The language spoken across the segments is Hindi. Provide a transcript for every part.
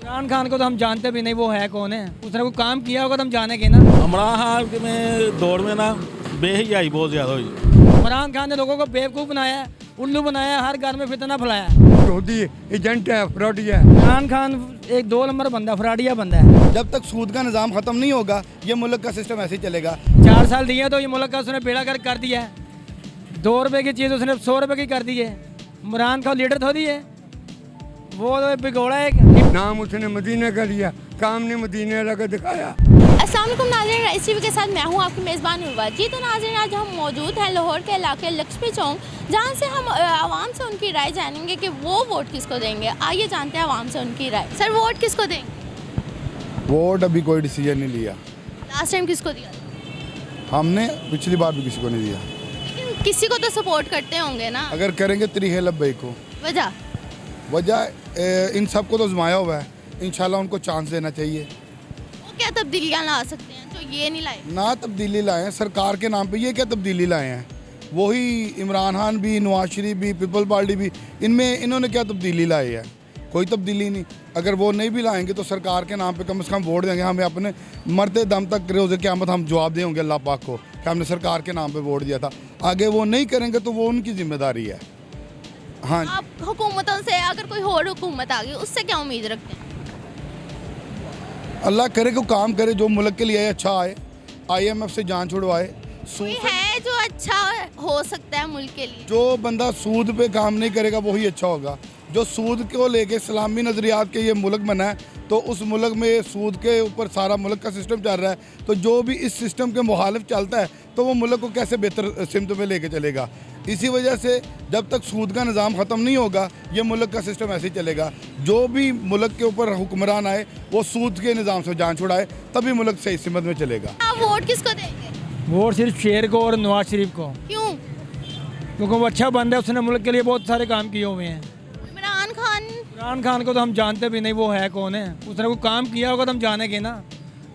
इमरान खान को तो हम जानते भी नहीं वो है कौन है। उसने कोई काम किया होगा तो हम जानेंगे ना। इमरान खान में दौर में ना बेहयाई बहुत ज़्यादा हुई। इमरान खान ने लोगों को बेवकूफ़ बनाया है, उल्लू बनाया है, हर घर में फितना फैलाया। यहूदी एजेंट है, फ्रॉडिया है। इमरान खान एक 2 नंबर बंदा, फ्राडिया बंदा है। जब तक सूद का निज़ाम ख़त्म नहीं होगा ये मुल्क का सिस्टम ऐसे ही चलेगा। 4 साल दिए तो ये मुल्क का उसने बेड़ा गर्क कर दिया है। 2 रुपए की चीज़ उसने 100 रुपए की कर दी है। इमरान खान लीडर थोड़ी है, वो तो बिगोड़ा है। नाम उसने मदीने का लिया, काम ने मदीने लगा दिखाया। अस्सलाम वालेकुम नाज़रीन, राइस टीवी के साथ मैं हूँ आपकी मेज़बान उर्वा। जी तो नाज़रीन, आज हम मौजूद हैं लाहौर के इलाके लक्ष्मी चौक, जहाँ से हम आवाम से उनकी राय जानेंगे कि वो वोट किसको देंगे। आइए जानते हैं आवाम से उनकी राय। सर, वोट किसको देंगे? वोट अभी कोई डिसीजन नहीं लिया। लास्ट टाइम किसको दिया? हमने पिछली बार भी किसी को नहीं दिया। लेकिन किसी को तो सपोर्ट करते होंगे ना। अगर करेंगे तरीके लब्बई को। वजह इन सबको तो आजमाया हुआ है, इंशाल्लाह उनको चांस देना चाहिए। वो क्या तब्दीलियाँ ला सकते हैं जो ये नहीं लाए? ना तब्दीली लाए हैं सरकार के नाम पे, ये क्या तब्दीली लाए हैं? वही इमरान खान भी, नवाज शरीफ भी, पीपल पार्टी भी, इनमें इन्होंने क्या तब्दीली लाई है? कोई तब्दीली नहीं। अगर वो नहीं भी लाएंगे तो सरकार के नाम पे कम से कम वोट देंगे। हमें अपने मरते दम तक रोज़े क़यामत हम जवाब देंगे अल्लाह पाक को कि हमने सरकार के नाम पे वोट दिया था। आगे वो नहीं करेंगे तो वो उनकी जिम्मेदारी है। हाँ, आप हुकूमतों से, अगर कोई और हुकूमत आ गई, उससे क्या उम्मीद रखते हैं? अल्लाह करे को काम करे, जो मुल्क के लिए अच्छा आए, IMF से जान छुड़वाए। कोई है जो अच्छा हो सकता है मुल्क के लिए? जो बंदा सूद पे काम नहीं करेगा वही अच्छा होगा। जो सूद को लेके इस्लामी नज़रियात के ये मुल्क बना है, तो उस मुल्क में सूद के ऊपर सारा मुल्क का सिस्टम चल रहा है। तो जो भी इस सिस्टम के मुखालिफ चलता है तो वो मुल्क को कैसे बेहतर सिमत में लेके चलेगा। इसी वजह से जब तक सूद का निज़ाम ख़त्म नहीं होगा ये मुल्क का सिस्टम ऐसे ही चलेगा। जो भी मुल्क के ऊपर हुक्मरान आए वो सूद के निज़ाम से जान छुड़ाए, तभी मुल्क सही सिमत में चलेगा। आप वोट किसको देंगे? वोट सिर्फ शेर को और नवाज शरीफ को, क्यों? क्योंकि वो अच्छा बंदा है, उसने मुल्क के लिए बहुत सारे काम किए हुए हैं। इमरान खान को तो हम जानते भी नहीं वो है कौन है। उसने कोई काम किया होगा तो हम जानेंगे ना।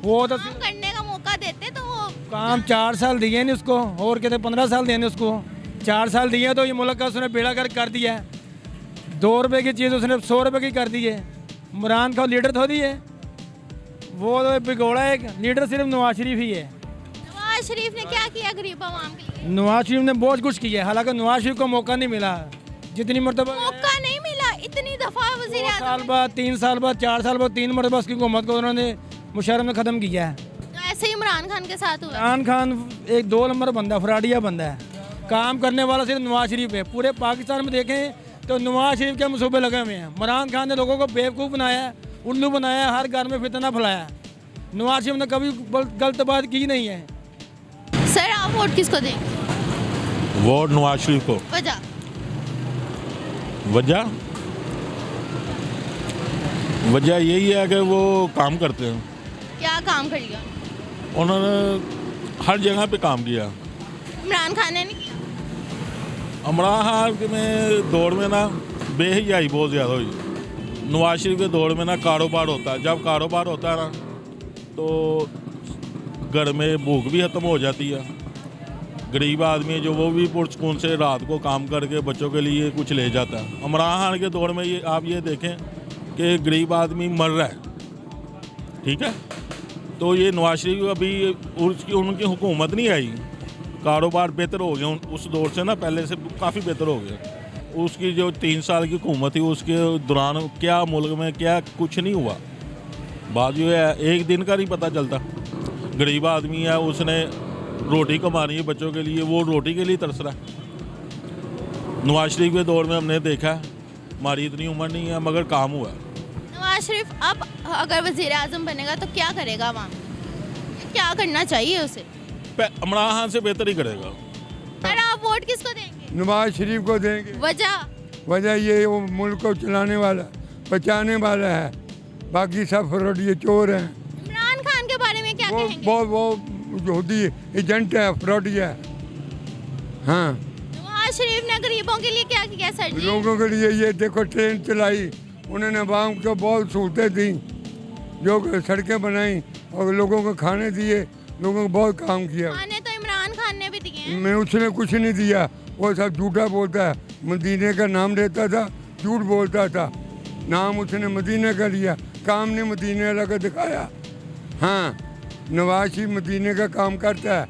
वो तो काम करने का मौका देते तो वो काम 4 साल दिए नहीं उसको, और कहते 15 साल देने उसको। 4 साल दिए तो ये मुल्क का उसने बेड़ा गर्क कर दिया है। 2 रुपए की चीज़ उसने 100 रुपए की कर दी है। इमरान खान लीडर थोड़ी है, वो तो बिगोड़ा है। लीडर सिर्फ नवाज शरीफ ही है। नवाज शरीफ ने क्या किया गरीब आवाम के लिए? नवाज शरीफ ने बहुत कुछ किया है, हालांकि नवाज शरीफ को मौका नहीं मिला। जितनी मरतबा मौका नहीं मिला, इतनी दफा 2 साल बाद, 3 साल बाद, 4 साल बाद, 3 मरतबा उसकी हुकूमत को उन्होंने मुशर्रफ ने ख़त्म किया है। तो ऐसे ही इमरान खान के साथ हुआ। इमरान खान एक 2 नंबर बंदा, फ्राडिया बंदा है। काम करने वाला सिर्फ नवाज शरीफ है। पूरे पाकिस्तान में देखें तो नवाज शरीफ के मनसूबे लगे हुए हैं। इमरान खान ने लोगों को बेवकूफ़ बनाया है, उल्लू बनाया है, हर घर में फितना फैलाया। नवाज शरीफ ने कभी गलत बात की नहीं है। सर, आप वोट किसको देंगे? वोट नवाज शरीफ को। वजह यही है कि वो काम करते हैं। क्या काम कर लिया उन्होंने? हर जगह पे काम किया। इमरान खान ने नहीं किया? इमरान खान में दौर में ना बेहयाई बहुत ज़्यादा हुई। नवाज शरीफ के दौर में ना कारोबार होता है। जब कारोबार होता है ना तो घर में भूख भी ख़त्म हो जाती है। गरीब आदमी जो वो भी पुरसकून से रात को काम करके बच्चों के लिए कुछ ले जाता है। इमरान खान के दौर में ये आप ये देखें कि गरीब आदमी मर रहा है, ठीक है। तो ये नवाज शरीफ अभी उनकी हुकूमत नहीं आई, कारोबार बेहतर हो गया उस दौर से ना, पहले से काफ़ी बेहतर हो गया। उसकी जो 3 साल की हुकूमत थी उसके दौरान क्या मुल्क में क्या कुछ नहीं हुआ। बात जो है एक दिन का नहीं पता चलता। गरीब आदमी है, उसने रोटी कमानी है बच्चों के लिए, वो रोटी के लिए तरस रहा है। नवाज शरीफ के दौर में हमने देखा हमारी इतनी उम्र नहीं है मगर काम हुआ। नवाज शरीफ अब अगर वज़ीर आज़म बनेगा तो क्या करेगा आवाम? क्या करना चाहिए उसे? इमरान खान से बेहतर ही करेगा। सर, आप वोट किसको देंगे? नवाज शरीफ को देंगे। वजह ये वो मुल्क को चलाने वाला, बचाने वाला है। बाकी सब फ्रॉडिये चोर हैं। इमरान खान के बारे में क्या कहेंगे? वो यहूदी एजेंट है, फ्रॉडिया है। हाँ, नवाज शरीफ ने गरीबों के लिए क्या किया सर जी? लोगों के लिए ये देखो ट्रेन चलाई, उन्होंने आवाम को बहुत सहूलतें दी, जो सड़कें बनाई और लोगों को खाने दिए, लोगों को बहुत काम किया। खाने तो इमरान खान ने भी दिए हैं। मैं उसने कुछ नहीं दिया, वो सब झूठा बोलता है। मदीने का नाम लेता था, झूठ बोलता था। नाम उसने मदीने का लिया, काम ने मदीने वाला का दिखाया। हाँ, नवाज शरीफ मदीने का काम करता है।